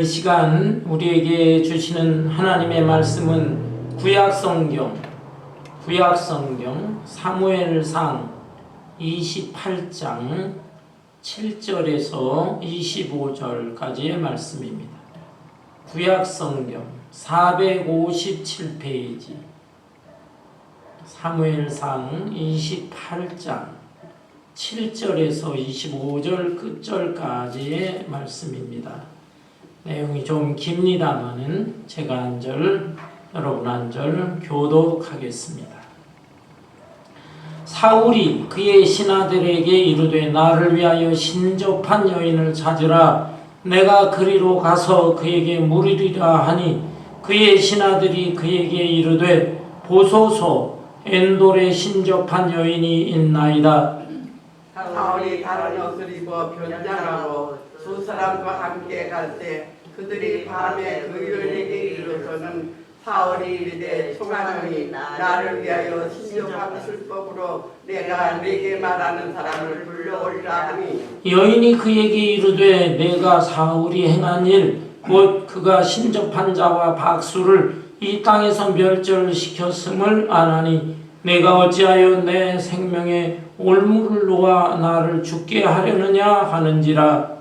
이 시간 우리에게 주시는 하나님의 말씀은 구약성경 사무엘상 28장 7절에서 25절까지의 말씀입니다. 구약성경 457페이지 사무엘상 28장 7절에서 25절 끝절까지의 말씀입니다. 내용이 좀 깁니다마는 제가 한 절, 여러분 한 절 교독하겠습니다. 사울이 그의 신하들에게 이르되 나를 위하여 신접한 여인을 찾으라. 내가 그리로 가서 그에게 물으리라 하니 그의 신하들이 그에게 이르되 보소서 엔돌에 신접한 여인이 있나이다. 사울이 다른 옷을 입어 변장하고 두 사람과 함께 갈 때 그들이 밤에 그 여인에게 이르러서는 사울이 이르되 총하노니 나를 위하여 신접한 술법으로 내가 네게 말하는 사람을 불러오리라 하니 여인이 그에게 이르되 내가 사울이 행한 일 곧 그가 신접한 자와 박수를 이 땅에서 멸절시켰음을 아나니 내가 어찌하여 내 생명에 올무를 놓아 나를 죽게 하려느냐 하는지라.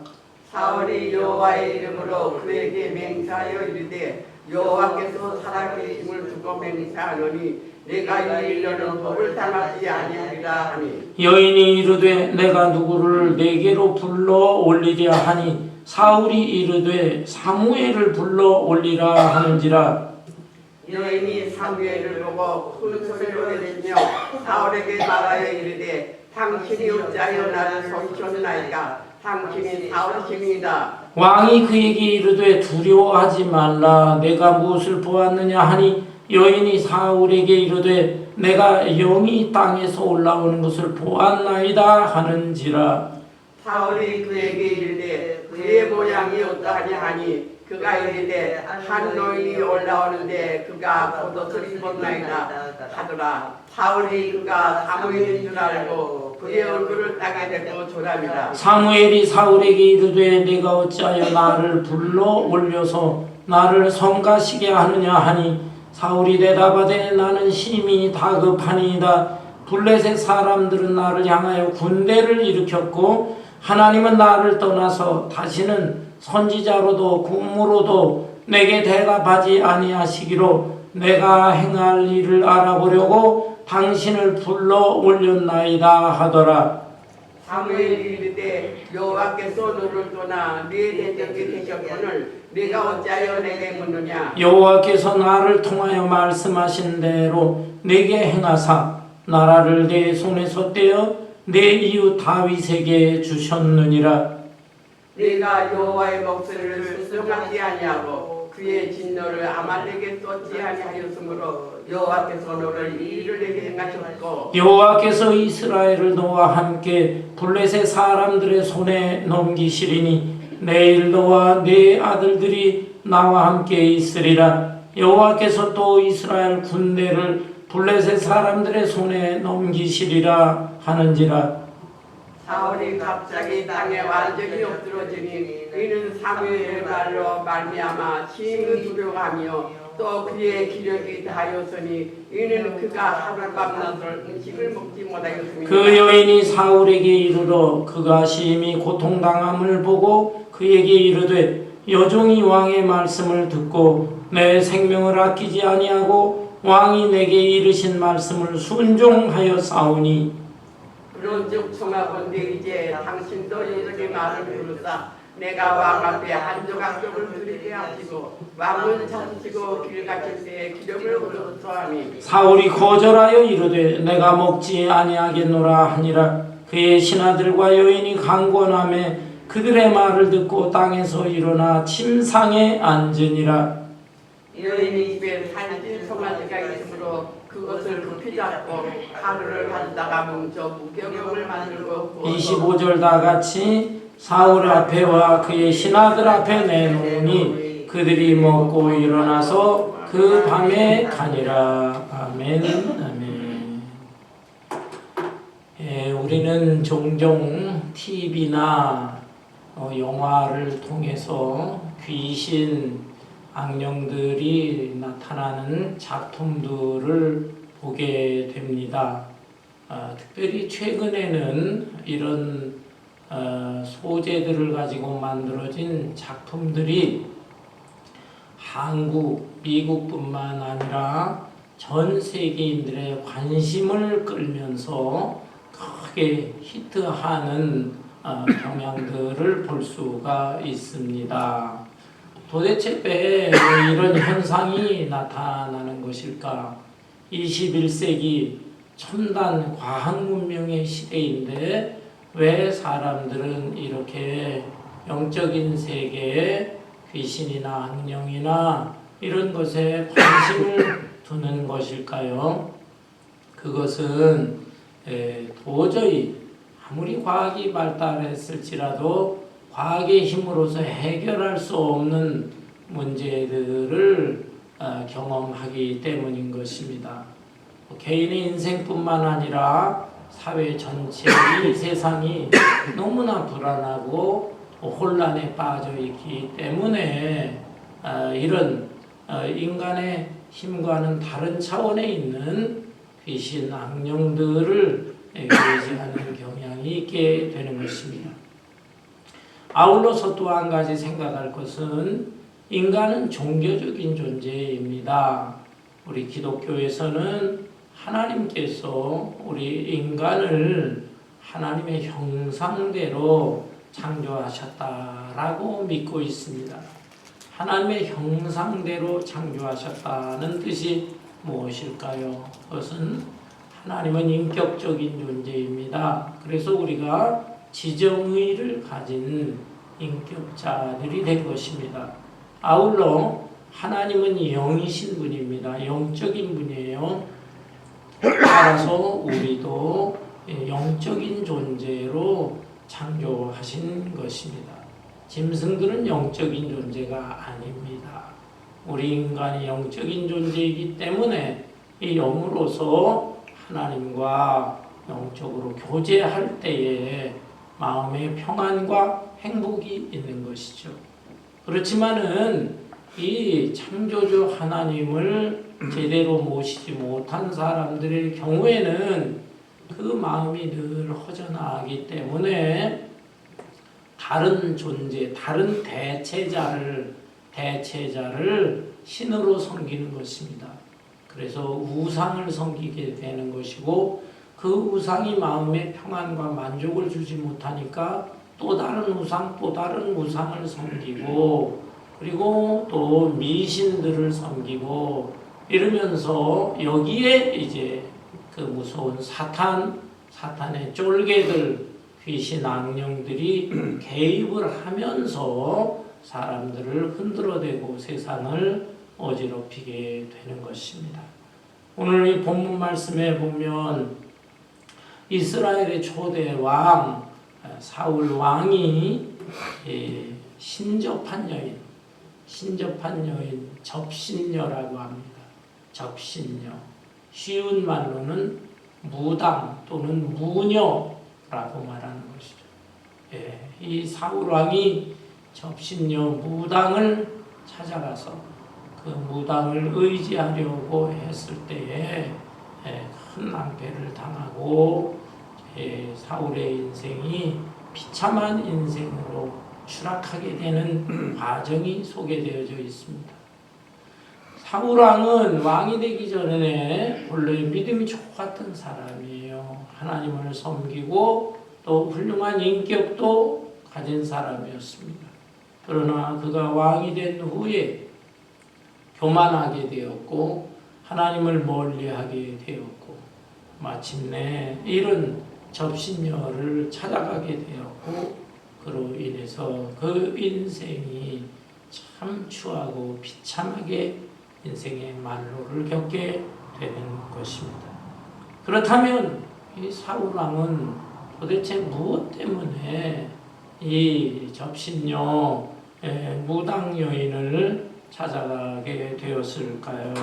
사울이 여호와의 이름으로 그에게 맹세하여 이르되 여호와께서 살아계심을 두고 맹세하노니 내가 이 일러는 법을 담았지 아니하리라 하니 여인이 이르되 내가 누구를 내게로 불러 올리랴 하니 사울이 이르되 사무엘을 불러 올리라 하는지라. 여인이 사무엘을 보고 큰 소리로 외치며 사울에게 말하여 이르되 당신이 어찌하여 나를 속이셨나이까. 당신이 사울 신이다. 왕이 그에게 이르되 두려워하지 말라. 내가 무엇을 보았느냐 하니 여인이 사울에게 이르되 내가 영이 땅에서 올라오는 것을 보았나이다 하는지라. 사울이 그에게 이르되 그의 모양이 어떠하냐 하니 그가 이르되 한 노인이 올라오는데 그가 겉옷을 입었나이다 하더라. 사울이 그가 사무엘인 줄 알고 그의 얼굴을 땅에 대고 졸합니다. 사무엘이 사울에게 이르되 내가 어찌하여 나를 불러 올려서 나를 성가시게 하느냐 하니 사울이 대답하되 나는 심히 다급하니이다. 블레셋 사람들은 나를 향하여 군대를 일으켰고 하나님은 나를 떠나서 다시는 선지자로도 군무로도 내게 대답하지 아니하시기로 내가 행할 일을 알아보려고 당신을 불러 올렸나이다 하더라. 사무엘이 이르되 여호와께서 너를 떠나 네 대적이 되셨거늘 네가 어찌하여 내게 묻느냐. 여호와께서 나를 통하여 말씀하신 대로 내게 행하사 나라를 내 손에서 떼어 내 이웃 다윗에게 주셨느니라. 네가 여호와의 목소리를 순종하지 아니하고 그의 진노를 아말렉에 쏟지 아니하였으므로 여호와께서 너를 이 일을 내게 행하셨고 여호와께서 이스라엘을 너와 함께 블레셋 사람들의 손에 넘기시리니 내일 너와 네 아들들이 나와 함께 있으리라. 여호와께서 또 이스라엘 군대를 블레셋 사람들의 손에 넘기시리라 하는지라. 사울이 갑자기 땅에 완전히 엎드러지니 이는 사무엘의 말로 말미암아 심히 두려워하며 또 그의 기력이 다하였으니 이는 그가 하룻밤낮을 음식을 먹지 못하였습니다. 그 여인이 사울에게 이르러 그가 심히 고통당함을 보고 그에게 이르되 여종이 왕의 말씀을 듣고 내 생명을 아끼지 아니하고 왕이 내게 이르신 말씀을 순종하였사오니 그런즉 청하건대 이제 당신도 여종의 말을 들으사 내가 왕 앞에 한 조각 떡을 드리게 하시고 왕은 자시고 길 가실 때에 기름을 얻어서 하니 사울이 거절하여 이르되 내가 먹지 아니하겠노라 하니라. 그의 신하들과 여인이 강권하며 그들의 말을 듣고 땅에서 일어나 침상에 앉으니라. 여인이 입에 산지 송아지가 있으므로 그것을 급히 잡고 가루를 가져다가 뭉쳐 무경영을 만들고 25절 다 같이 사울 앞에와 그의 신하들 앞에 내놓으니 그들이 먹고 일어나서 그 밤에 가니라. 아멘. 아멘. 우리는 종종 TV나 영화를 통해서 귀신, 악령들이 나타나는 작품들을 보게 됩니다. 특별히 최근에는 이런 소재들을 가지고 만들어진 작품들이 한국, 미국뿐만 아니라 전 세계인들의 관심을 끌면서 크게 히트하는 경향들을 볼 수가 있습니다. 도대체 왜 이런 현상이 나타나는 것일까? 21세기 첨단 과학 문명의 시대인데 왜 사람들은 이렇게 영적인 세계에 귀신이나 악령이나 이런 것에 관심을 두는 것일까요? 그것은 도저히 아무리 과학이 발달했을지라도 과학의 힘으로서 해결할 수 없는 문제들을 경험하기 때문인 것입니다. 개인의 인생뿐만 아니라 사회 전체의 세상이 너무나 불안하고 혼란에 빠져 있기 때문에 이런 인간의 힘과는 다른 차원에 있는 귀신, 악령들을 의지하는 경향이 있게 되는 것입니다. 아울러서 또 한 가지 생각할 것은 인간은 종교적인 존재입니다. 우리 기독교에서는 하나님께서 우리 인간을 하나님의 형상대로 창조하셨다라고 믿고 있습니다. 하나님의 형상대로 창조하셨다는 뜻이 무엇일까요? 그것은 하나님은 인격적인 존재입니다. 그래서 우리가 지정의를 가진 인격자들이 된 것입니다. 아울러 하나님은 영이신 분입니다. 영적인 분이에요. 따라서 우리도 영적인 존재로 창조하신 것입니다. 짐승들은 영적인 존재가 아닙니다. 우리 인간이 영적인 존재이기 때문에 이 영으로서 하나님과 영적으로 교제할 때에 마음의 평안과 행복이 있는 것이죠. 그렇지만은 이 창조주 하나님을 제대로 모시지 못한 사람들의 경우에는 그 마음이 늘 허전하기 때문에 다른 존재, 다른 대체자를 신으로 섬기는 것입니다. 그래서 우상을 섬기게 되는 것이고 그 우상이 마음의 평안과 만족을 주지 못하니까 또 다른 우상을 섬기고 그리고 또 미신들을 섬기고 이러면서 여기에 이제 그 무서운 사탄의 쫄개들, 귀신, 악령들이 개입을 하면서 사람들을 흔들어대고 세상을 어지럽히게 되는 것입니다. 오늘 이 본문 말씀에 보면 이스라엘의 초대 왕 사울 왕이 신접한 여인 접신녀라고 합니다. 접신녀. 쉬운 말로는 무당 또는 무녀라고 말하는 것이죠. 이 사울 왕이 접신녀 무당을 찾아가서 그 무당을 의지하려고 했을 때에 큰 낭패를 당하고 사울의 인생이 비참한 인생으로 추락하게 되는 과정이 소개되어져 있습니다. 사울 왕은 왕이 되기 전에 원래 믿음이 좋았던 사람이에요. 하나님을 섬기고 또 훌륭한 인격도 가진 사람이었습니다. 그러나 그가 왕이 된 후에 교만하게 되었고 하나님을 멀리하게 되었고 마침내 이런 접신녀를 찾아가게 되었고 그로 인해서 그 인생이 참 추하고 비참하게 인생의 만로를 겪게 되는 것입니다. 그렇다면 이 사울 왕은 도대체 무엇 때문에 이 접신녀 무당 여인을 찾아가게 되었을까요?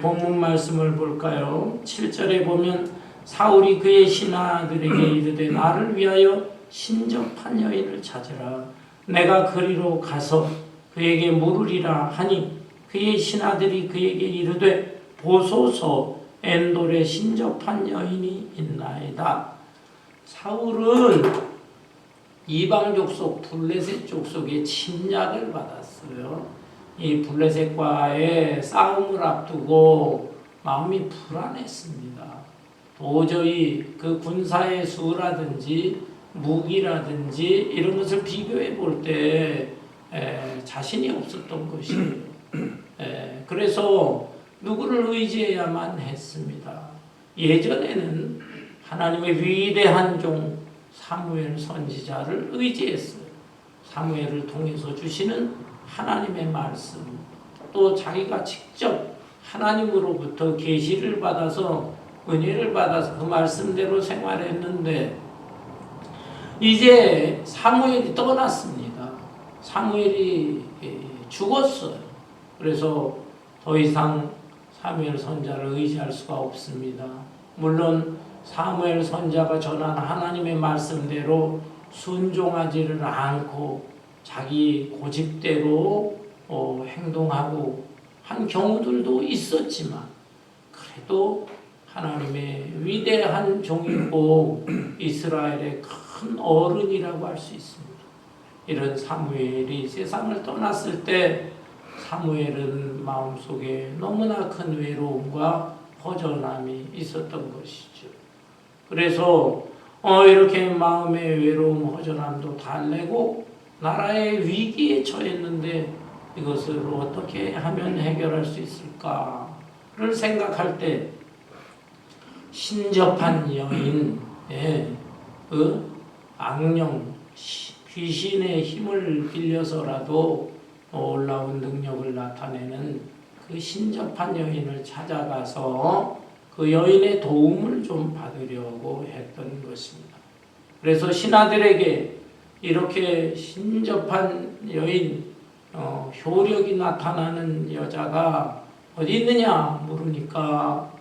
본문 말씀을 볼까요? 7절에 보면 사울이 그의 신하들에게 이르되 나를 위하여 신접한 여인을 찾으라. 내가 그리로 가서 그에게 물으리라 하니 그의 신하들이 그에게 이르되 보소서 엔돌에 신접한 여인이 있나이다. 사울은 이방 족속 블레셋 족속의 침략을 받았어요. 이 블레셋과의 싸움을 앞두고 마음이 불안했습니다. 도저히 그 군사의 수라든지 무기라든지 이런 것을 비교해 볼 때 자신이 없었던 것이에요. 그래서 누구를 의지해야만 했습니다. 예전에는 하나님의 위대한 종 사무엘 선지자를 의지했어요. 사무엘을 통해서 주시는 하나님의 말씀, 또 자기가 직접 하나님으로부터 계시를 받아서 은혜를 받아서 그 말씀대로 생활했는데 이제 사무엘이 떠났습니다. 사무엘이 죽었어요. 그래서 더 이상 사무엘 선지자를 의지할 수가 없습니다. 물론 사무엘 선지자가 전한 하나님의 말씀대로 순종하지를 않고 자기 고집대로 행동하고 한 경우들도 있었지만 그래도 하나님의 위대한 종이고 이스라엘의 큰 어른이라고 할 수 있습니다. 이런 사무엘이 세상을 떠났을 때 사무엘은 마음속에 너무나 큰 외로움과 허전함이 있었던 것이죠. 그래서 이렇게 마음의 외로움, 허전함도 달래고 나라의 위기에 처했는데 이것을 어떻게 하면 해결할 수 있을까를 생각할 때 신접한 여인의 그 악령, 귀신의 힘을 빌려서라도 놀라운 능력을 나타내는 그 신접한 여인을 찾아가서 그 여인의 도움을 좀 받으려고 했던 것입니다. 그래서 신하들에게 이렇게 신접한 여인, 효력이 나타나는 여자가 어디 있느냐 물으니까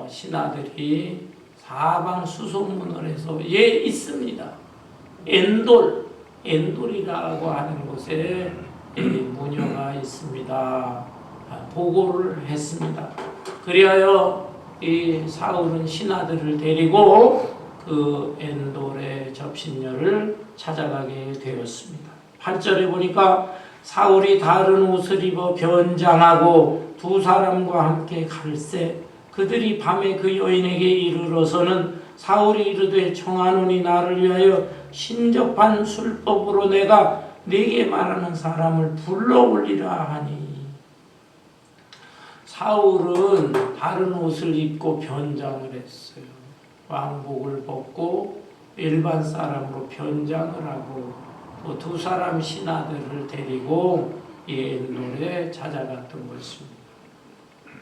신하들이 사방 수소문을 해서 있습니다. 엔돌이라고 하는 곳에 무녀가 있습니다. 보고를 했습니다. 그리하여 이 사울은 신하들을 데리고 그 엔돌의 접신녀를 찾아가게 되었습니다. 8절에 보니까 사울이 다른 옷을 입어 변장하고 두 사람과 함께 갈새 그들이 밤에 그 여인에게 이르러서는 사울이 이르되 청하노니 나를 위하여 신접한 술법으로 내가 네게 말하는 사람을 불러올리라 하니. 사울은 다른 옷을 입고 변장을 했어요. 왕복을 벗고 일반 사람으로 변장을 하고 또 두 사람 신하들을 데리고 이 엔돌에 찾아갔던 것입니다.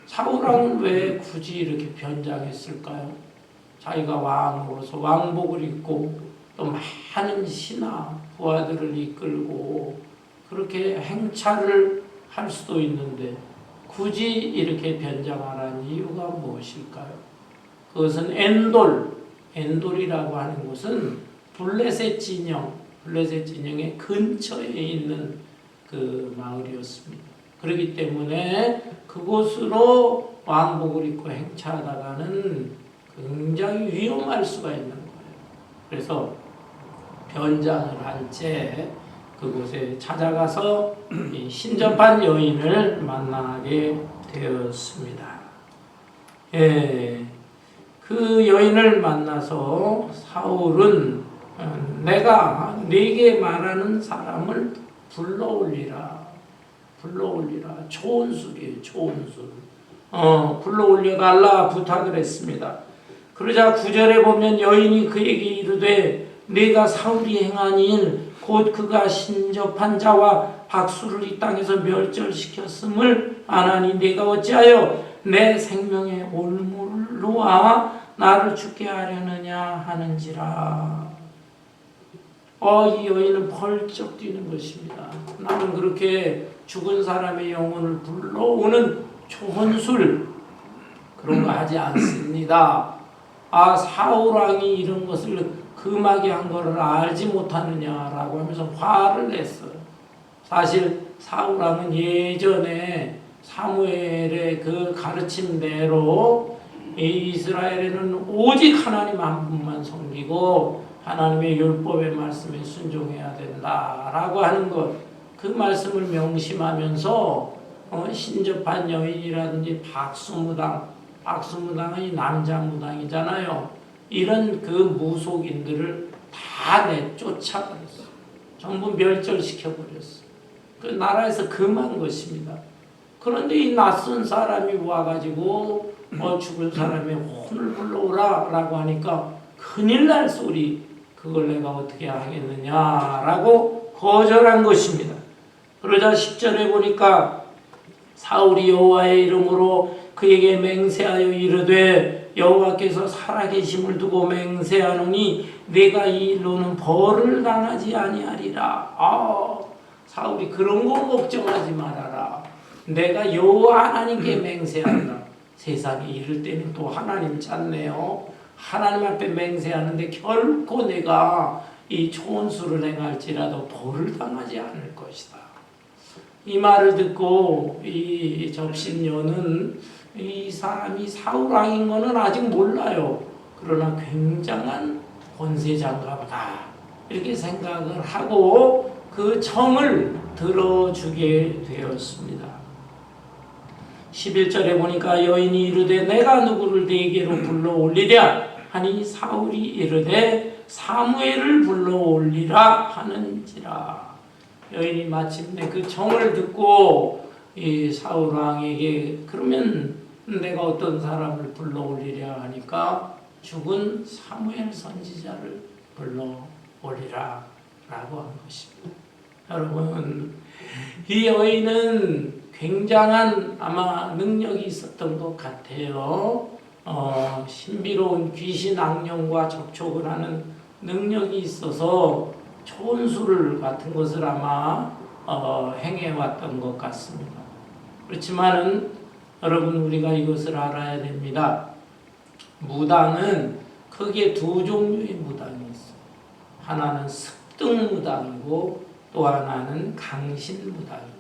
사울왕은 왜 굳이 이렇게 변장했을까요? 자기가 왕으로서 왕복을 입고 또 많은 신하 부하들을 이끌고 그렇게 행차를 할 수도 있는데 굳이 이렇게 변장하라는 이유가 무엇일까요? 그것은 엔돌이라고 하는 곳은 블레셋 진영의 근처에 있는 그 마을이었습니다. 그렇기 때문에 그곳으로 왕복을 입고 행차하다가는 굉장히 위험할 수가 있는 거예요. 그래서 변장을 한 채 그곳에 찾아가서 이 신접한 여인을 만나게 되었습니다. 그 여인을 만나서 사울은 내가 네게 말하는 사람을 불러올리라. 좋은 술이에요. 좋은 술. 불러올려달라 부탁을 했습니다. 그러자 9절에 보면 여인이 그에게 이르되 네가 사울이 행한 일 곧 그가 신접한 자와 박수를 이 땅에서 멸절시켰음을 아나니 네가 어찌하여 내 생명의 올무를 놓아 나를 죽게 하려느냐 하는지라. 이 여인은 벌쩍 뛰는 것입니다. 나는 그렇게 죽은 사람의 영혼을 불러오는 좋은 술 그런 거 하지 않습니다. 사울왕이 이런 것을 금하게 한 것을 알지 못하느냐라고 하면서 화를 냈어요. 사실 사울왕은 예전에 사무엘의 그 가르침대로 이 이스라엘에는 오직 하나님 한 분만 섬기고 하나님의 율법의 말씀에 순종해야 된다라고 하는 것, 그 말씀을 명심하면서 신접한 여인이라든지 박수무당이 남자 무당이잖아요. 이런 그 무속인들을 다 내쫓아버렸어요. 전부 멸절시켜버렸어요. 그 나라에서 금한 것입니다. 그런데 이 낯선 사람이 와가지고 죽을 사람의 혼을 불러오라 라고 하니까 큰일 날 소리, 그걸 내가 어떻게 하겠느냐라고 거절한 것입니다. 그러자 10절에 보니까 사울이 여호와의 이름으로 그에게 맹세하여 이르되 여호와께서 살아계심을 두고 맹세하노니 내가 이 일로는 벌을 당하지 아니하리라. 사울이 그런 거 걱정하지 말아라. 내가 여호와 하나님께 맹세한다. 세상에 이럴 때는 또 하나님 찾네요. 하나님 앞에 맹세하는데 결코 내가 이 초원수를 행할지라도 벌을 당하지 않을 것이다. 이 말을 듣고 이 접신녀는 이 사람이 사울왕인 거는 아직 몰라요. 그러나 굉장한 권세자인가 보다 이렇게 생각을 하고 그 청을 들어주게 되었습니다. 11절에 보니까 여인이 이르되 내가 누구를 네게로 불러올리랴 하니 사울이 이르되 사무엘을 불러올리라 하는지라. 여인이 마침내 그 청을 듣고 이 사울왕에게 그러면 내가 어떤 사람을 불러올리랴 하니까 죽은 사무엘 선지자를 불러올리라 라고 한 것입니다. 여러분, 이 여인은 굉장한 아마 능력이 있었던 것 같아요. 신비로운 귀신 악령과 접촉을 하는 능력이 있어서 초원수를 같은 것을 아마 행해왔던 것 같습니다. 그렇지만은 여러분, 우리가 이것을 알아야 됩니다. 무당은 크게 두 종류의 무당이 있어요. 하나는 습등무당이고 또 하나는 강신무당입니다.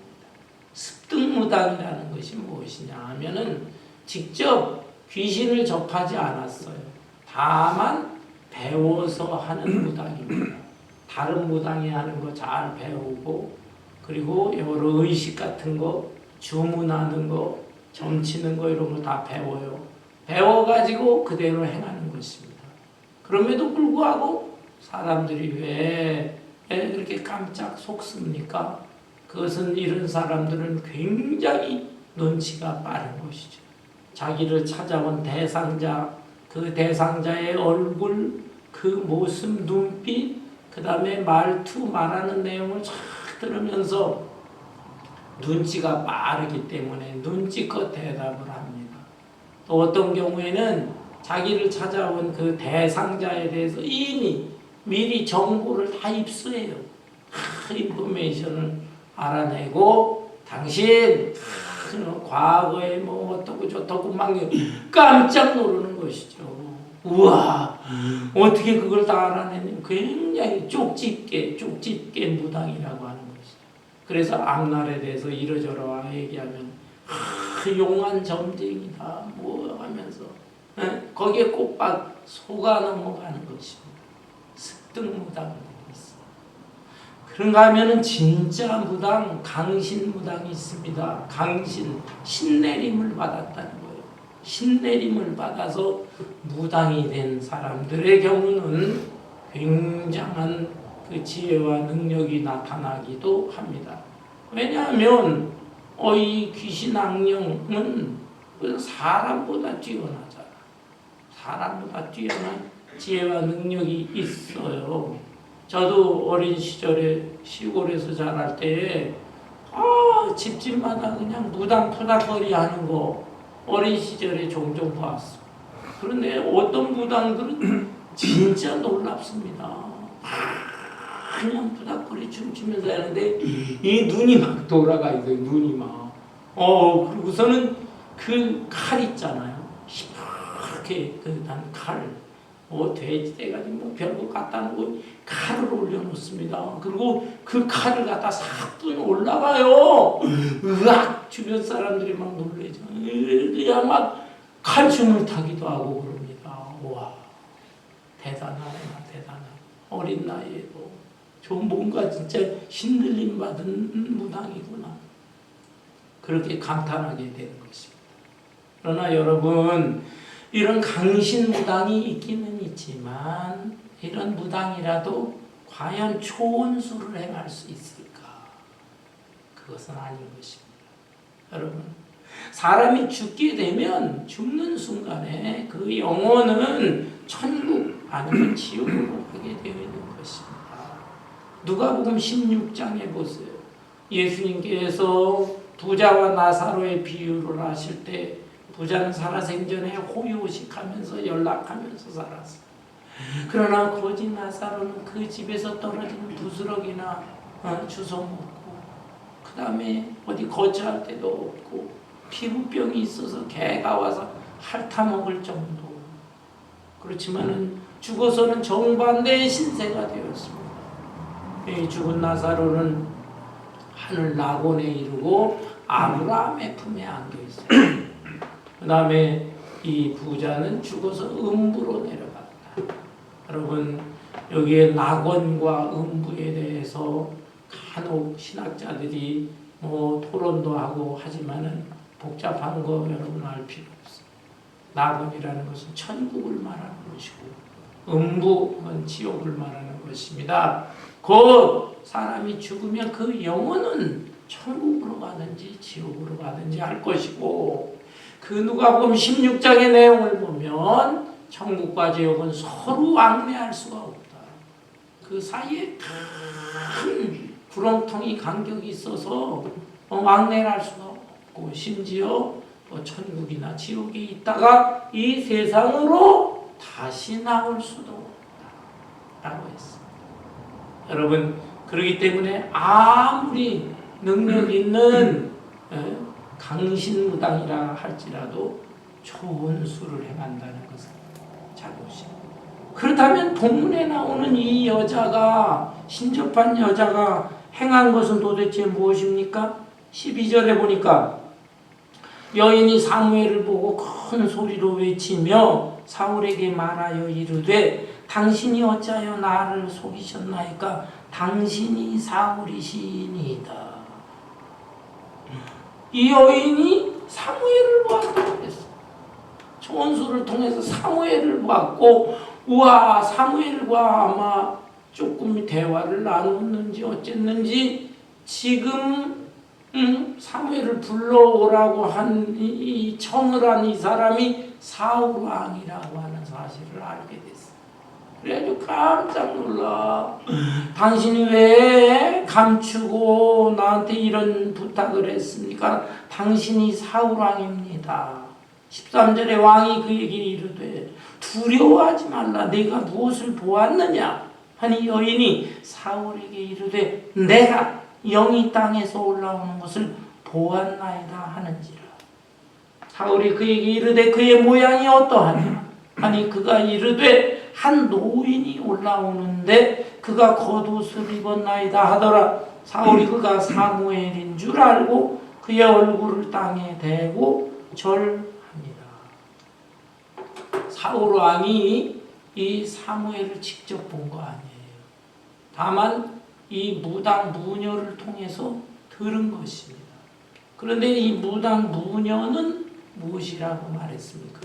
습등무당이라는 것이 무엇이냐 하면은 직접 귀신을 접하지 않았어요. 다만 배워서 하는 무당입니다. 다른 무당이 하는 거 잘 배우고 그리고 여러 의식 같은 거, 주문하는 거, 점치는 거 이런 거 다 배워요. 배워가지고 그대로 행하는 것입니다. 그럼에도 불구하고 사람들이 왜 그렇게 깜짝 속습니까? 그것은 이런 사람들은 굉장히 눈치가 빠른 것이죠. 자기를 찾아온 대상자, 그 대상자의 얼굴, 그 모습, 눈빛, 그 다음에 말투, 말하는 내용을 쫙 들으면서 눈치가 빠르기 때문에 눈치껏 대답을 합니다. 또 어떤 경우에는 자기를 찾아온 그 대상자에 대해서 이미 미리 정보를 다 입수해요. 인포메이션을 알아내고 당신 과거에 뭐 어떻고 저떻고 막 깜짝 놀라는 것이죠. 우와, 어떻게 그걸 다 알아내냐. 굉장히 쪽집게 무당이라고 하는 것이죠. 그래서 앞날에 대해서 이러저러 얘기하면 용한 점쟁이다 뭐 하면서 거기에 꼭박 속아 넘어가는 것입니다. 습등무당이 있어요. 그런가 하면은 진짜 무당, 강신무당이 있습니다. 강신, 신내림을 받았다는 거예요. 신내림을 받아서 무당이 된 사람들의 경우는 굉장한 그 지혜와 능력이 나타나기도 합니다. 왜냐하면 이 귀신 악령은 사람보다 뛰어나잖아. 사람보다 뛰어난 지혜와 능력이 있어요. 저도 어린 시절에 시골에서 자랄 때에 집집마다 그냥 무당푸닥거리 하는 거 어린 시절에 종종 봤어. 그런데 어떤 무당들은 진짜 놀랍습니다. 그냥 푸닥거리 춤추면서 하는데 이 눈이 막 돌아가 있어요. 눈이 막. 그리고서는 그 칼 있잖아요. 이렇게 난 칼. 돼지떼가지 별거 갖다 놓고 칼을 올려놓습니다. 그리고 그 칼을 갖다 사뿐 올라가요. 으악! 주변 사람들이 막 놀래죠. 그냥 막 칼춤을 타기도 하고 그럽니다. 와, 대단하구나, 대단하다. 어린 나이에도 좀 뭔가 진짜 신들림 받은 무당이구나. 그렇게 감탄하게 되는 것입니다. 그러나 여러분, 이런 강신 무당이 있기는 있지만 이런 무당이라도 과연 초원수를 행할 수 있을까? 그것은 아닌 것입니다. 여러분, 사람이 죽게 되면 죽는 순간에 그 영혼은 천국 아니면 지옥으로 가게 되어 있는 것입니다. 누가복음 16장에 보세요. 예수님께서 부자와 나사로의 비유를 하실 때 부자는 살아생전에 호요식하면서 연락하면서 살았어. 그러나 거지 나사로는 그 집에서 떨어진 부스러기나 주워 먹고, 그 다음에 어디 거처할 데도 없고, 피부병이 있어서 개가 와서 핥아 먹을 정도. 그렇지만은 죽어서는 정반대의 신세가 되었습니다. 이 죽은 나사로는 하늘 낙원에 이르고 아브라함의 품에 안겨 있어요. 그 다음에 이 부자는 죽어서 음부로 내려갔다. 여러분, 여기에 낙원과 음부에 대해서 간혹 신학자들이 토론도 하고 하지만은 복잡한 거 여러분 알 필요 없어요. 낙원이라는 것은 천국을 말하는 것이고 음부는 지옥을 말하는 것입니다. 곧 사람이 죽으면 그 영혼은 천국으로 가든지 지옥으로 가든지 할 것이고, 그 누가복음 16장의 내용을 보면 천국과 지옥은 서로 왕래할 수가 없다. 그 사이에 큰 구렁텅이 간격이 있어서 왕래를 할 수가 없고, 심지어 천국이나 지옥에 있다가 이 세상으로 다시 나올 수도 없다 라고 했습니다. 여러분, 그렇기 때문에 아무리 능력 있는 강신무당이라 할지라도 좋은 수를 행한다는 것은 잘못입니다. 그렇다면 본문에 나오는 이 여자가, 신접한 여자가 행한 것은 도대체 무엇입니까? 12절에 보니까 여인이 사무엘을 보고 큰 소리로 외치며 사울에게 말하여 이르되 당신이 어찌하여 나를 속이셨나이까? 당신이 사울이시니이다. 이 여인이 사무엘을 보았다고 그랬어. 초원수를 통해서 사무엘을 보았고, 우와, 사무엘과 아마 조금 대화를 나눴는지 어쨌는지 지금 사무엘을 불러오라고 한 이 청을 한 이 사람이 사울 왕이라고 하는 사실을 알게 됐어. 그래가지고 깜짝 놀라. 당신이 왜 감추고 나한테 이런 부탁을 했습니까? 당신이 사울 왕입니다. 13절에 왕이 그에게 이르되 두려워하지 말라. 내가 무엇을 보았느냐 하니 여인이 사울에게 이르되 내가 영이 땅에서 올라오는 것을 보았나이다 하는지라. 사울이 그에게 이르되 그의 모양이 어떠하냐 하니 그가 이르되 한 노인이 올라오는데 그가 겉옷을 입었나이다 하더라. 사울이 그가 사무엘인 줄 알고 그의 얼굴을 땅에 대고 절합니다. 사울 왕이 이 사무엘을 직접 본 거 아니에요. 다만 이 무당 무녀를 통해서 들은 것입니다. 그런데 이 무당 무녀는 무엇이라고 말했습니까?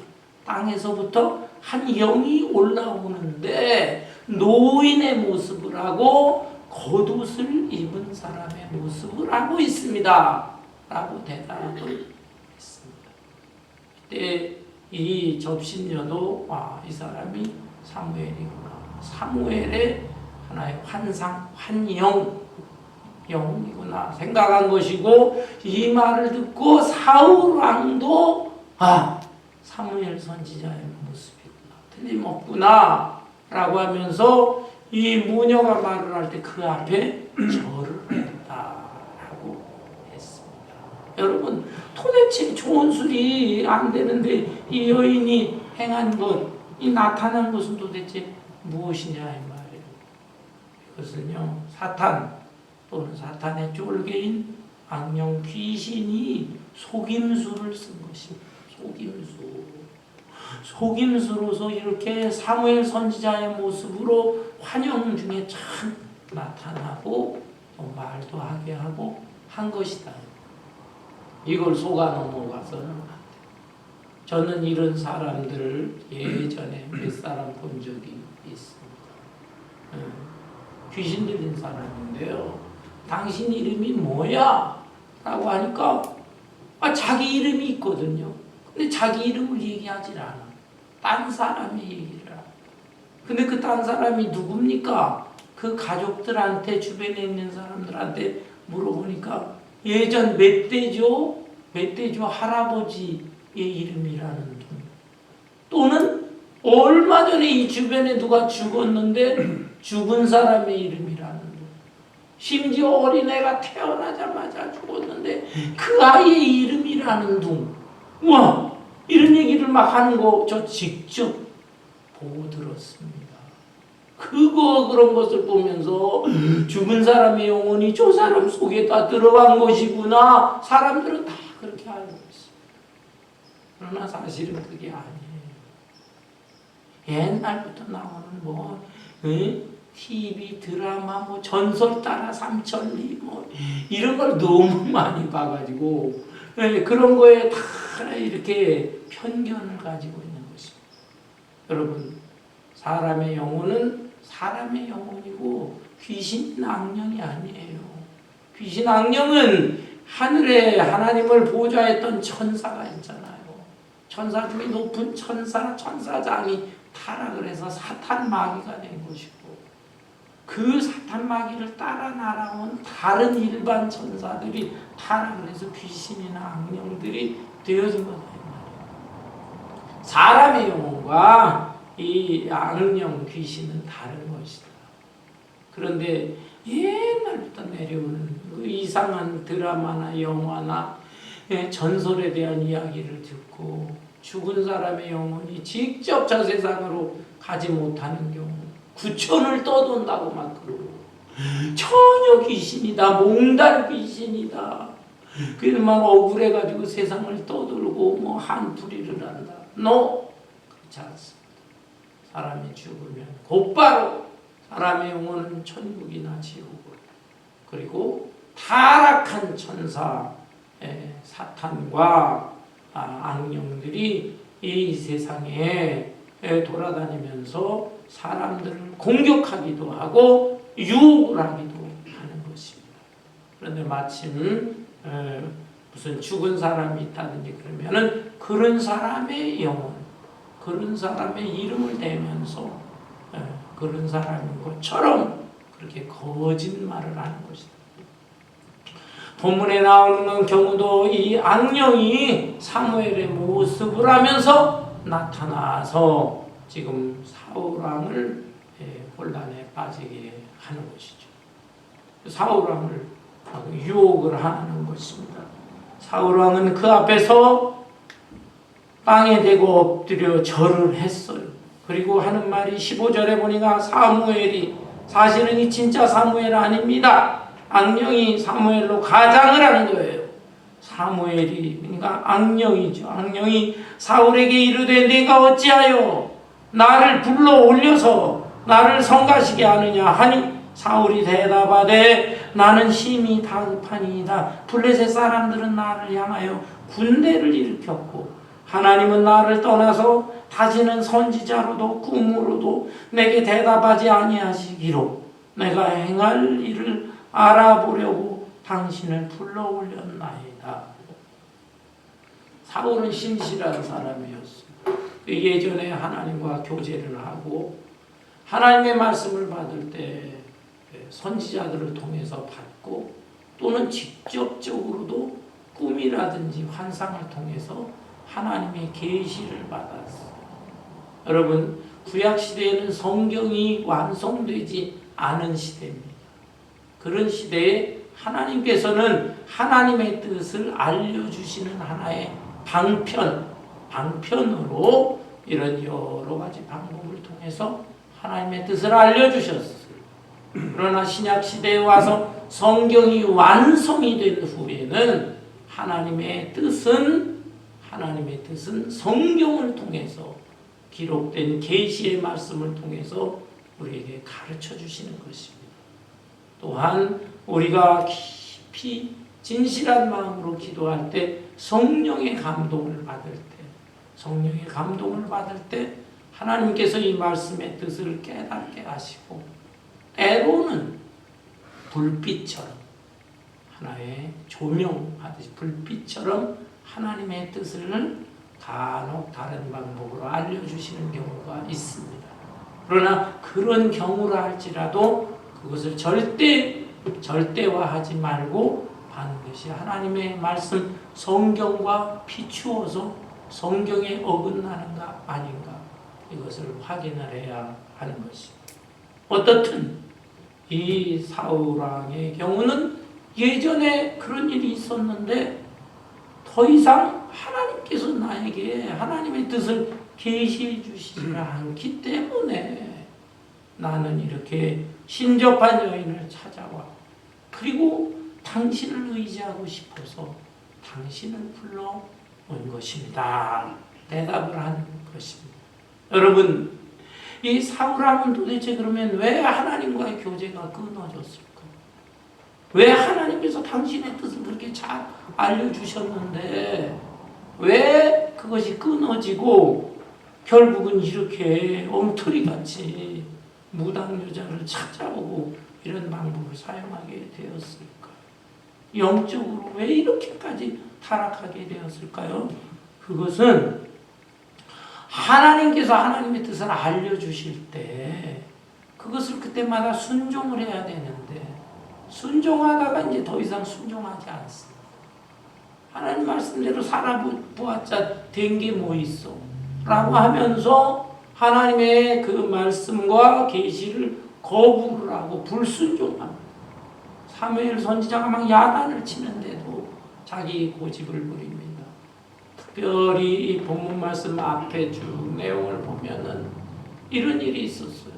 땅에서부터 한 영이 올라오는데 노인의 모습을 하고 겉옷을 입은 사람의 모습을 하고 있습니다 라고 대답을 했습니다. 그때 이 접신녀도 이 사람이 사무엘이구나. 사무엘의 하나의 환상, 영이구나 생각한 것이고, 이 말을 듣고 사울 왕도 사무엘 선지자의 모습이구나, 틀림없구나 라고 하면서 이 무녀가 말을 할 때 그 앞에 절을 했다라고 했습니다. 여러분, 도대체 좋은 술이 안 되는데 이 여인이 행한 것 이 나타난 것은 도대체 무엇이냐 이 말이에요. 이것은요 사탄 또는 사탄의 쫄개인 악령 귀신이 속임수를 쓴 것입니다. 속임수로서 이렇게 사무엘 선지자의 모습으로 환영 중에 참 나타나고 또 말도 하게 하고 한 것이다. 이걸 속아 넘어가서는 안 돼. 저는 이런 사람들을 예전에 몇 사람 본 적이 있습니다. 귀신 들린 사람인데요. 당신 이름이 뭐야? 라고 하니까 자기 이름이 있거든요. 근데 자기 이름을 얘기하지 않아. 딴 사람이 얘기를 하고. 근데 그 딴 사람이 누굽니까? 그 가족들한테 주변에 있는 사람들한테 물어보니까 예전 멧돼지오 할아버지의 이름이라는 둥. 또는 얼마 전에 이 주변에 누가 죽었는데 죽은 사람의 이름이라는 둥. 심지어 어린애가 태어나자마자 죽었는데 그 아이의 이름이라는 둥. 우와! 이런 얘기를 막 하는 거 저 직접 보고 들었습니다. 그런 것을 보면서 죽은 사람의 영혼이 저 사람 속에 다 들어간 것이구나. 사람들은 다 그렇게 알고 있어요. 그러나 사실은 그게 아니에요. 옛날부터 나오는 TV 드라마 전설 따라 삼천리 이런 걸 너무 많이 봐가지고 그런 거에 다 이렇게 편견을 가지고 있는 것입니다. 여러분, 사람의 영혼은 사람의 영혼이고 귀신 악령이 아니에요. 귀신 악령은 하늘에 하나님을 보좌했던 천사가 있잖아요. 천사 중에 높은 천사장이 타락을 해서 사탄 마귀가 된 것이고 그 사탄 마귀를 따라 날아온 다른 일반 천사들이 타락을 해서 귀신이나 악령들이 되어진 거다. 사람의 영혼과 이 악령 귀신은 다른 것이다. 그런데 옛날부터 내려오는 그 이상한 드라마나 영화나 전설에 대한 이야기를 듣고 죽은 사람의 영혼이 직접 저 세상으로 가지 못하는 경우 구천을 떠돈다고 막 그러고 처녀 귀신이다, 몽달 귀신이다. 그래서 막 억울해가지고 세상을 떠돌고 한풀이를 한다. 그렇지 않습니다. 사람이 죽으면 곧바로 사람의 영혼은 천국이나 지옥으로, 그리고 타락한 천사 사탄과 악령들이 이 세상에 돌아다니면서 사람들을 공격하기도 하고 유혹을 하기도 하는 것입니다. 그런데 마침 무슨 죽은 사람이 있다든지 그러면은 그런 사람의 영혼, 그런 사람의 이름을 대면서 그런 사람인 것처럼 그렇게 거짓말을 하는 것이다. 본문에 나오는 경우도 이 악령이 사무엘의 모습을 하면서 나타나서 지금 사울왕을 혼란에 빠지게 하는 것이죠. 사울왕을 유혹을 하는 것입니다. 사울왕은 그 앞에서 땅에 대고 엎드려 절을 했어요. 그리고 하는 말이 15절에 보니까 사무엘이, 사실은 이 진짜 사무엘 아닙니다. 악령이 사무엘로 가장을 한 거예요. 사무엘이, 그러니까 악령이죠. 악령이 사울에게 이르되 내가 어찌하여 나를 불러 올려서 나를 성가시게 하느냐 하니 사울이 대답하되 나는 심히 다급하니이다. 블레셋 사람들은 나를 향하여 군대를 일으켰고 하나님은 나를 떠나서 다시는 선지자로도 꿈으로도 내게 대답하지 아니하시기로 내가 행할 일을 알아보려고 당신을 불러 올렸나이다. 사울은 신실한 사람이었어요. 예전에 하나님과 교제를 하고 하나님의 말씀을 받을 때 선지자들을 통해서 받고 또는 직접적으로도 꿈이라든지 환상을 통해서 하나님의 계시를 받았어요. 여러분, 구약시대에는 성경이 완성되지 않은 시대입니다. 그런 시대에 하나님께서는 하나님의 뜻을 알려주시는 하나의 방편으로 이런 여러 가지 방법을 통해서 하나님의 뜻을 알려주셨어요. 그러나 신약 시대에 와서 성경이 완성이 된 후에는 하나님의 뜻은 성경을 통해서 기록된 계시의 말씀을 통해서 우리에게 가르쳐 주시는 것입니다. 또한 우리가 깊이 진실한 마음으로 기도할 때 성령의 감동을 받을 때 하나님께서 이 말씀의 뜻을 깨닫게 하시고 때로는 불빛처럼 하나의 조명하듯이 불빛처럼 하나님의 뜻을 간혹 다른 방법으로 알려주시는 경우가 있습니다. 그러나 그런 경우라 할지라도 그것을 절대화하지 말고 반드시 하나님의 말씀 성경과 비추어서 성경에 어긋나는가 아닌가 이것을 확인을 해야 하는 것입니다. 어떻든 이 사울왕의 경우는 예전에 그런 일이 있었는데 더 이상 하나님께서 나에게 하나님의 뜻을 계시해 주시지 않기 때문에 나는 이렇게 신접한 여인을 찾아와 그리고 당신을 의지하고 싶어서 당신을 불러온 것입니다. 대답을 한 것입니다. 여러분, 이 사울왕은 도대체 그러면 왜 하나님과의 교제가 끊어졌을까? 왜 하나님께서 당신의 뜻을 그렇게 잘 알려주셨는데 왜 그것이 끊어지고 결국은 이렇게 엉터리같이 무당여자를 찾아오고 이런 방법을 사용하게 되었을까? 영적으로 왜 이렇게까지 타락하게 되었을까요? 그것은 하나님께서 하나님의 뜻을 알려주실 때 그것을 그때마다 순종을 해야 되는데 순종하다가 이제 더 이상 순종하지 않습니다. 하나님 말씀대로 살아보았자 된 게 뭐 있어? 라고 하면서 하나님의 그 말씀과 계시를 거부를 하고 불순종합니다. 사무엘 선지자가 막 야단을 치는데도 자기 고집을 부립니다. 특별히 이 본문 말씀 앞에 쭉 내용을 보면은 이런 일이 있었어요.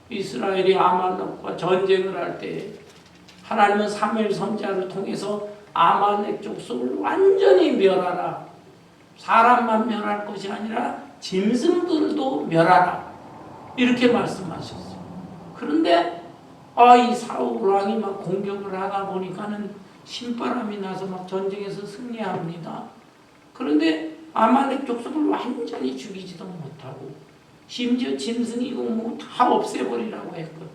이스라엘이 아말렉과 전쟁을 할 때 하나님은 사무엘 선지자를 통해서 아말렉 족속을 완전히 멸하라. 사람만 멸할 것이 아니라 짐승들도 멸하라. 이렇게 말씀하셨어요. 그런데 이 사울 왕이 막 공격을 하다 보니까는 신바람이 나서 막 전쟁에서 승리합니다. 그런데 아말렉 족속을 완전히 죽이지도 못하고 심지어 짐승이고 뭐 다 없애버리라고 했거든요.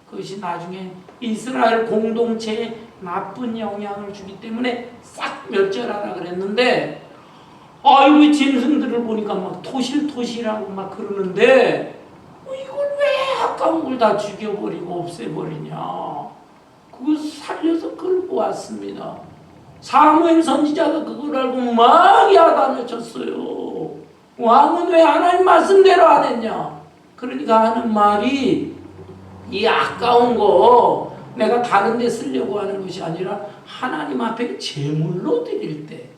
그것이 나중에 이스라엘 공동체에 나쁜 영향을 주기 때문에 싹 멸절하라 그랬는데 이 짐승들을 보니까 막 토실토실하고 막 그러는데 이걸 왜 아까운 걸 다 죽여버리고 없애버리냐. 그걸 살려서 끌고 왔습니다. 사무엘 선지자가 그걸 알고 막 야단을 쳤어요. 왕은 왜 하나님 말씀대로 안 했냐. 그러니까 하는 말이 이 아까운 거 내가 다른 데 쓰려고 하는 것이 아니라 하나님 앞에 제물로 드릴 때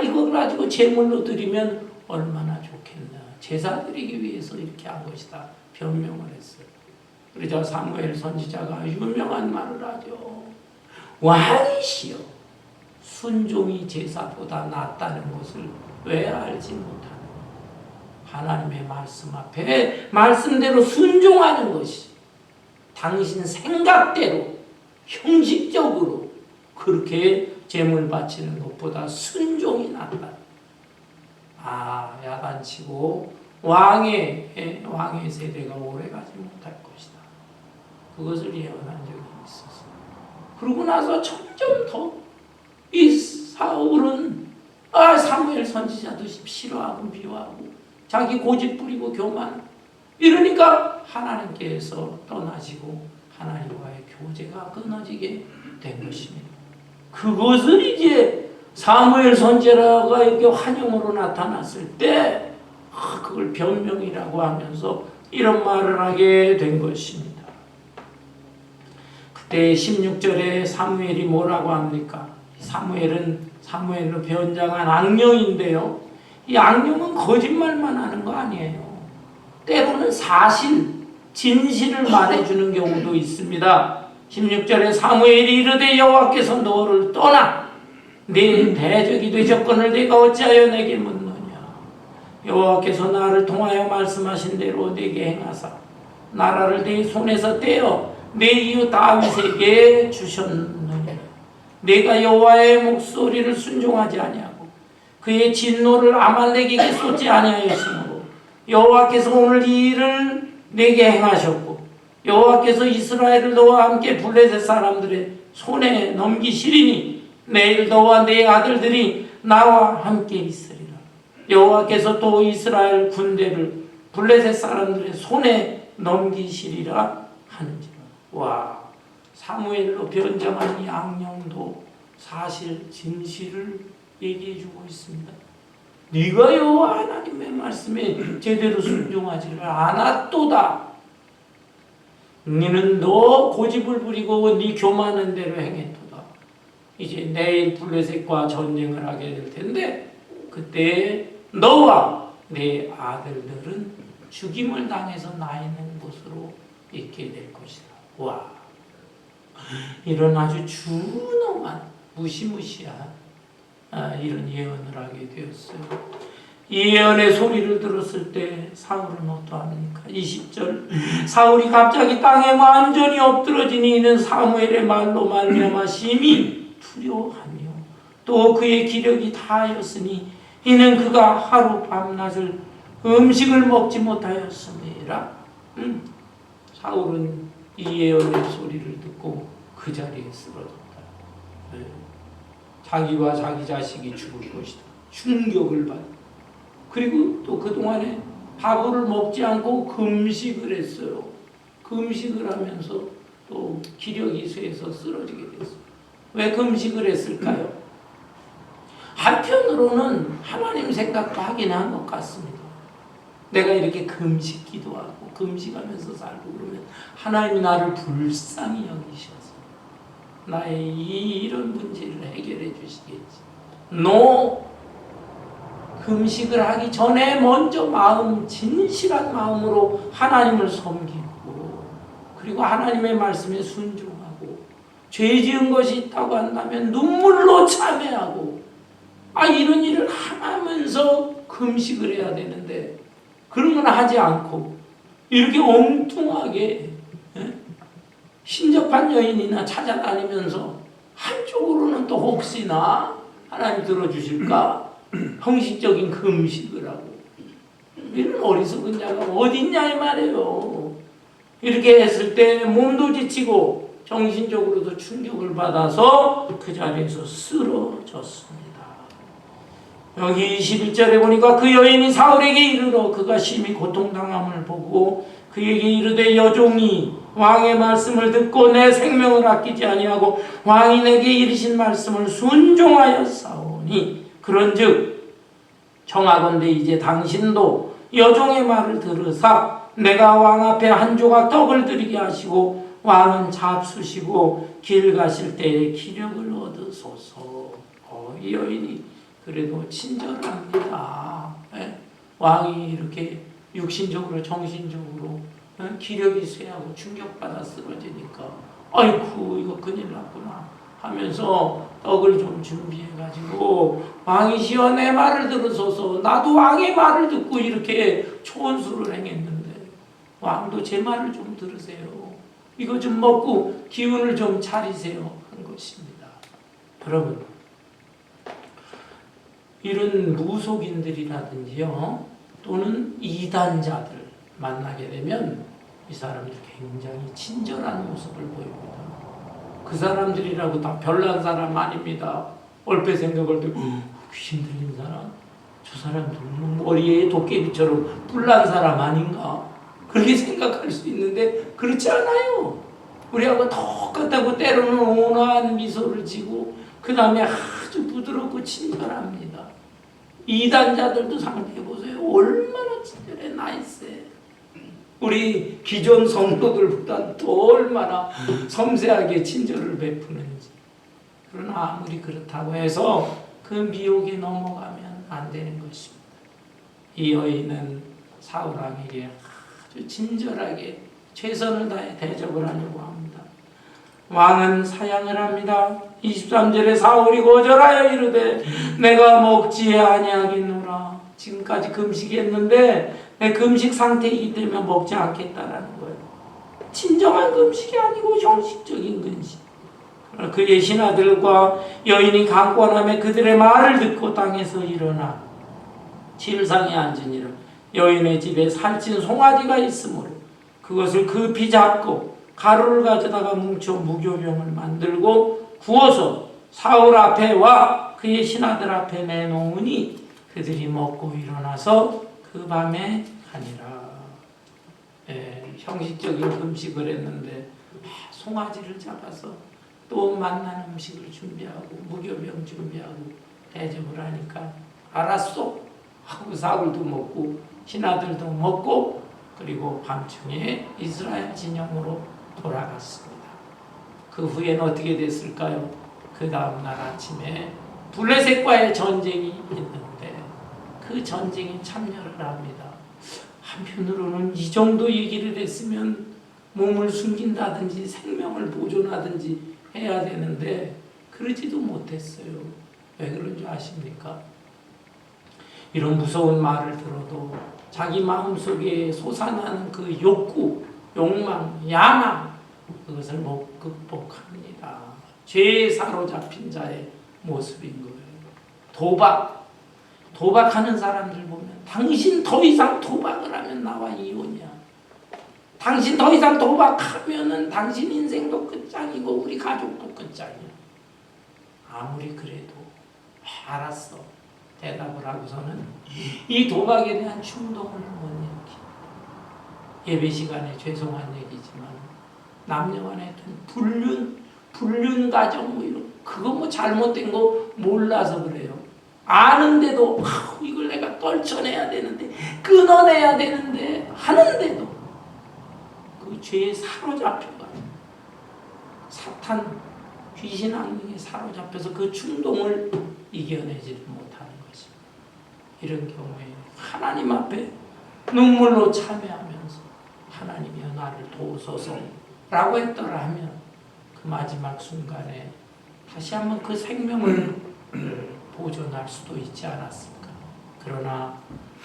이걸 가지고 제물로 드리면 얼마나 좋겠나. 제사 드리기 위해서 이렇게 한 것이다. 변명을 했어요. 그러자 사무엘 선지자가 유명한 말을 하죠. 왕이시여 순종이 제사보다 낫다는 것을 왜 알지 못하느냐. 하나님의 말씀 앞에 말씀대로 순종하는 것이 당신 생각대로 형식적으로 그렇게 제물 바치는 것보다 순종이 낫다. 야단치고 왕의 세대가 오래가지 못할 것이다. 그것을 예언한 적이 있었어요. 그러고 나서 점점 더 이 사울은 사무엘 선지자도 싫어하고 미워하고 자기 고집 부리고 교만 이러니까 하나님께서 떠나시고 하나님과의 교제가 끊어지게 된 것입니다. 그것을 이제 사무엘 선지자가 이렇게 환영으로 나타났을 때 그걸 변명이라고 하면서 이런 말을 하게 된 것입니다. 그때 16절에 사무엘이 뭐라고 합니까? 사무엘로 변장한 악령인데요. 이 악령은 거짓말만 하는 거 아니에요. 때로는 사실, 진실을 말해주는 경우도 있습니다. 16절에 사무엘이 이르되 여호와께서 너를 떠나 네 대적이 되셨거늘 내가 어찌하여 내게 묻느냐. 여호와께서 나를 통하여 말씀하신 대로 내게 행하사 나라를 내 손에서 떼어 내 이웃 다윗에게 주셨느니라. 내가 여호와의 목소리를 순종하지 아니하고 그의 진노를 아말렉에게 쏟지 아니하였으므로 여호와께서 오늘 이 일을 내게 행하셨고 여호와께서 이스라엘을 너와 함께 블레셋 사람들의 손에 넘기시리니 내일 너와 네 아들들이 나와 함께 있으리라. 여호와께서 또 이스라엘 군대를 블레셋 사람들의 손에 넘기시리라 하는지라. 와, 사무엘로 변장한 이 악령도 사실 진실을 얘기해주고 있습니다. 네가 여호와 하나님의 말씀에 제대로 순종하지를 않았도다. 너는 너 고집을 부리고 네 교만한 대로 행했도다. 이제 내일 블레셋과 전쟁을 하게 될 텐데 그때 너와 내 아들들은 죽임을 당해서 나 있는 곳으로 있게 될 것이다. 와, 이런 아주 준엄한 무시무시한 이런 예언을 하게 되었어요. 이 예언의 소리를 들었을 때 사울은 어떠합니까? 20절 사울이 갑자기 땅에 완전히 엎드러지니 이는 사무엘의 말로 말미암아 심히 두려워하며 또 그의 기력이 다하였으니 이는 그가 하루 밤낮을 음식을 먹지 못하였음이라. 사울은 이 예언의 소리를 듣고 그 자리에 쓰러졌다. 자기와 자기 자식이 죽을 것이다. 충격을 받아. 그리고 또 그동안에 밥을 먹지 않고 금식을 했어요. 금식을 하면서 또 기력이 쇠해서 쓰러지게 됐어요. 왜 금식을 했을까요? 한편으로는 하나님 생각도 하긴 한 것 같습니다. 내가 이렇게 금식 기도하고 금식하면서 살고 그러면 하나님이 나를 불쌍히 여기셔서 나의 이런 문제를 해결해 주시겠지. 금식을 하기 전에 먼저 진실한 마음으로 하나님을 섬기고 그리고 하나님의 말씀에 순종하고 죄 지은 것이 있다고 한다면 눈물로 참회하고 이런 일을 하면서 금식을 해야 되는데 그런 건 하지 않고 이렇게 엉뚱하게 신접한 여인이나 찾아다니면서 한쪽으로는 또 혹시나 하나님 들어주실까 형식적인 금식을 하고 이런 어리석은 자가 어딨냐 이 말이에요. 이렇게 했을 때 몸도 지치고 정신적으로도 충격을 받아서 그 자리에서 쓰러졌습니다. 여기 21절에 보니까 그 여인이 사울에게 이르러 그가 심히 고통당함을 보고 그에게 이르되 여종이 왕의 말씀을 듣고 내 생명을 아끼지 아니하고 왕이 내게 이르신 말씀을 순종하였사오니 그런즉 청하건대 이제 당신도 여종의 말을 들으사 내가 왕 앞에 한 조각 떡을 드리게 하시고 왕은 잡수시고 길 가실 때에 기력을 얻으소서. 이 여인이 그래도 친절합니다. 왕이 이렇게 육신적으로 정신적으로 기력이 쇠하고 충격받아 쓰러지니까 아이쿠 이거 큰일 났구나 하면서 떡을 좀 준비해가지고 왕이시여 내 말을 들으소서. 나도 왕의 말을 듣고 이렇게 초원수를 행했는데 왕도 제 말을 좀 들으세요. 이거 좀 먹고 기운을 좀 차리세요 한 것입니다. 여러분 이런 무속인들이라든지요 또는 이단자들 만나게 되면 이 사람들 굉장히 친절한 모습을 보입니다. 그 사람들이라고 다 별난 사람 아닙니다. 얼핏 생각할 때 귀신 들린 사람? 저 사람 머리에 도깨비처럼 뿔난 사람 아닌가? 그렇게 생각할 수 있는데 그렇지 않아요. 우리하고 똑같다고 때로는 온화한 미소를 지고 그 다음에 아주 부드럽고 친절합니다. 이단자들도 상대해보세요. 얼마나 친절해 나이스해. 우리 기존 성도들보다 더 얼마나 섬세하게 친절을 베푸는지. 그러나 아무리 그렇다고 해서 그 미혹에 넘어가면 안 되는 것입니다. 이 여인은 사울 왕에게 아주 친절하게 최선을 다해 대접을 하려고 합니다. 왕은 사양을 합니다. 23절에 사울이 거절하여 이르되 내가 먹지 아니하겠노라. 지금까지 금식했는데 내 금식 상태이기 때문에 먹지 않겠다라는 거예요. 진정한 금식이 아니고 형식적인 금식. 그의 신하들과 여인이 강권함에 그들의 말을 듣고 땅에서 일어나 침상에 앉으니라. 여인의 집에 살찐 송아지가 있으므로 그것을 급히 잡고 가루를 가져다가 뭉쳐 무교병을 만들고 구워서 사울 앞에와 그의 신하들 앞에 내놓으니 그들이 먹고 일어나서 그 밤에 가니라. 형식적인 음식을 했는데 송아지를 잡아서 또 맛난 음식을 준비하고 무교병 준비하고 대접을 하니까 알았어 하고 사울도 먹고 신하들도 먹고 그리고 밤중에 이스라엘 진영으로 돌아갔습니다. 그 후에는 어떻게 됐을까요? 그 다음날 아침에 블레셋과의 전쟁이 있는데 그 전쟁에 참여를 합니다. 한편으로는 이 정도 얘기를 했으면 몸을 숨긴다든지 생명을 보존하든지 해야 되는데 그러지도 못했어요. 왜 그런 줄 아십니까? 이런 무서운 말을 들어도 자기 마음속에 솟아나는 그 욕구, 욕망, 야망 그것을 못 극복합니다. 죄에 사로잡힌 자의 모습인 거예요. 도박하는 사람들 보면 당신 더 이상 도박을 하면 나와 이혼이야. 당신 더 이상 도박하면은 당신 인생도 끝장이고 우리 가족도 끝장이야. 아무리 그래도 알았어 대답을 하고서는 이 도박에 대한 충동을 못 일으키. 예배 시간에 죄송한 얘기지만 남녀간의 불륜 가정 뭐 이런 그거 뭐 잘못된 거 몰라서 그래요. 아는데도 이걸 내가 떨쳐내야 되는데 끊어내야 되는데 하는데도 그 죄에 사로잡혀가 사탄 귀신 악령에 사로잡혀서 그 충동을 이겨내지 못하는 것입니다. 이런 경우에 하나님 앞에 눈물로 참회하면서 하나님이여 나를 도우소서 라고 했더라 하면 그 마지막 순간에 다시 한번 그 생명을 보존할 수도 있지 않았을까. 그러나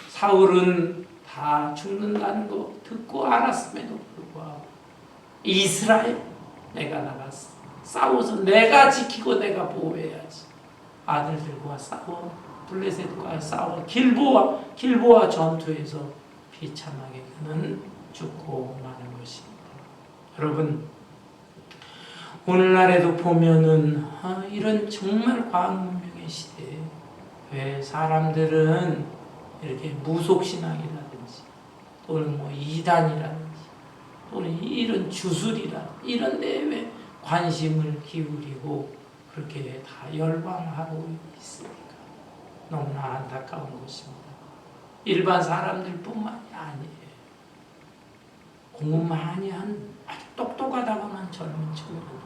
사울은 다 죽는다는 거 듣고 알았음에도 불구하고 이스라엘 내가 나갔어. 싸워서 내가 지키고 내가 보호해야지. 아들들과 싸워 블레셋과 싸워 길보아 전투에서 비참하게 그는 죽고 마는 것입니다. 여러분 오늘날에도 보면은 이런 정말 과학문명의 시대에 왜 사람들은 이렇게 무속신앙이라든지 또는 뭐 이단이라든지 또는 이런 주술이라 이런 데에 왜 관심을 기울이고 그렇게 다 열광하고 있으니까 너무나 안타까운 것입니다. 일반 사람들뿐만이 아니에요. 공부 많이 한 아주 똑똑하다고 한 젊은 친구들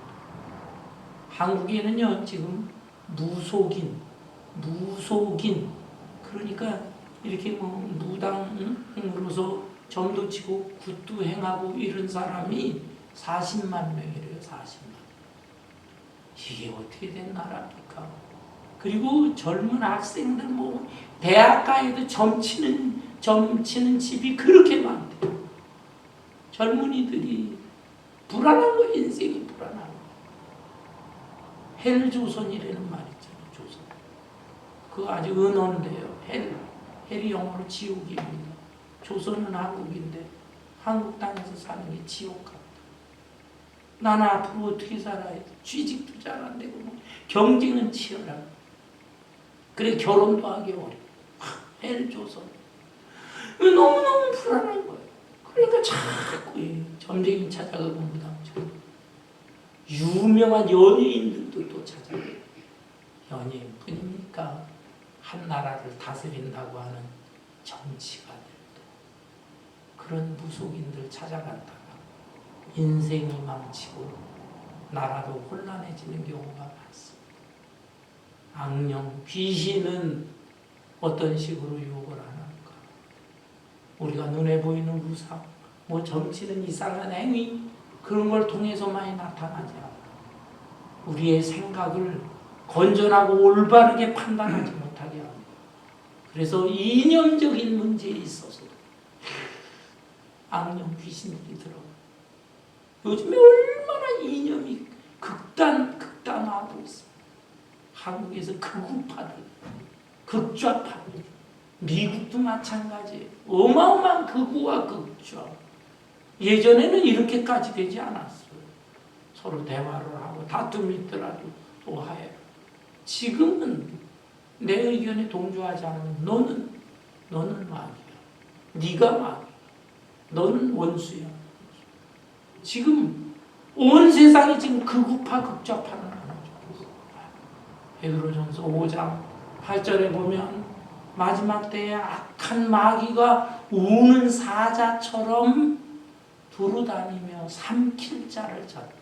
한국에는요 지금 무속인 그러니까 이렇게 뭐 무당으로서 점도 치고 굿도 행하고 이런 사람이 40만 명이래요. 40만. 이게 어떻게 된 나라입니까? 그리고 젊은 학생들 뭐 대학가에도 점치는 집이 그렇게 많대요. 젊은이들이 불안한 거 인생이 불안한 거. 헬조선이라는 말 있잖아요. 조선. 그거 아주 은어인데요. 헬이 영어로 지옥입니다. 조선은 한국인데 한국 땅에서 사는 게 지옥 같다. 나는 앞으로 어떻게 살아야 돼? 취직도 잘 안 되고 뭐 경쟁은 치열하고 그래 결혼도 하기 어려워. 헬조선. 너무너무 불안한 거예요. 그러니까 자꾸 점쟁이 찾아가고 무당처럼 유명한 연예인들도 또 찾아가요. 연예인뿐입니까? 한 나라를 다스린다고 하는 정치가들도 그런 무속인들 찾아갔다가 인생이 망치고 나라도 혼란해지는 경우가 많습니다. 악령, 귀신은 어떤 식으로 유혹을 하는가? 우리가 눈에 보이는 우상, 뭐 정치는 이상한 행위, 그런 걸 통해서 많이 나타나지 않아요. 우리의 생각을 건전하고 올바르게 판단하지 못하게 합니다. 그래서 이념적인 문제에 있어서 악령 귀신들이 들어가요. 요즘에 얼마나 이념이 극단화하고 있습니다. 한국에서 극우파들, 극좌파들, 미국도 마찬가지예요. 어마어마한 극우와 극좌. 예전에는 이렇게까지 되지 않았어요. 서로 대화를 하고 다툼이 있더라도 또 하여. 지금은 내 의견에 동조하지 않으면 너는 마귀야. 네가 마귀야. 너는 원수야. 지금 온 세상이 지금 극우파 극좌파는 나눠져. 베드로전서 5장 8절에 보면 마지막 때에 악한 마귀가 우는 사자처럼 두루다니며 삼킬 자를 찾는다.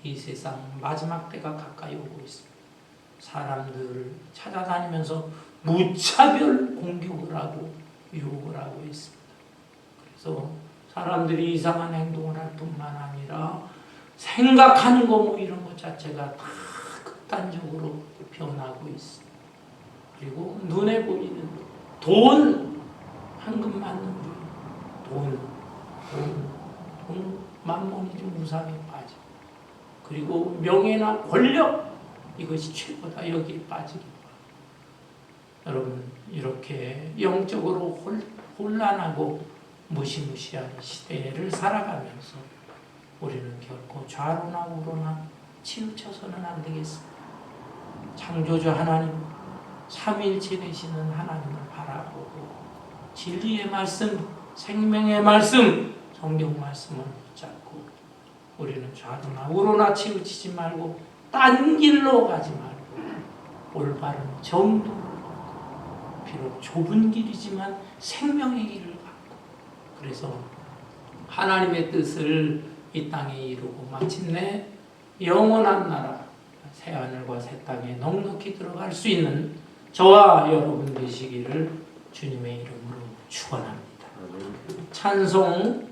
이 세상 마지막 때가 가까이 오고 있습니다. 사람들을 찾아다니면서 무차별 공격을 하고 유혹을 하고 있습니다. 그래서 사람들이 이상한 행동을 할 뿐만 아니라 생각하는 거 뭐 이런 것 자체가 다 극단적으로 변하고 있습니다. 그리고 눈에 보이는 돈, 황금 맞는 돈, 만mon이 좀 우상에 빠져. 그리고 명예나 권력, 이것이 최고다. 여기에 빠지기 바랍니다. 여러분, 이렇게 영적으로 혼란하고 무시무시한 시대를 살아가면서 우리는 결코 좌로나 우로나 치우쳐서는 안 되겠습니다. 창조주 하나님, 삼위일체 되시는 하나님을 바라보고 진리의 말씀, 생명의 말씀, 성경 말씀을 붙잡고 우리는 좌로나 우로나 치우치지 말고 딴 길로 가지 말고 올바른 정도를 걷고, 비록 좁은 길이지만 생명의 길을 걷고, 그래서 하나님의 뜻을 이 땅에 이루고 마침내 영원한 나라 새하늘과 새 땅에 넉넉히 들어갈 수 있는 저와 여러분 되시기를 주님의 이름으로 축원합니다. 찬송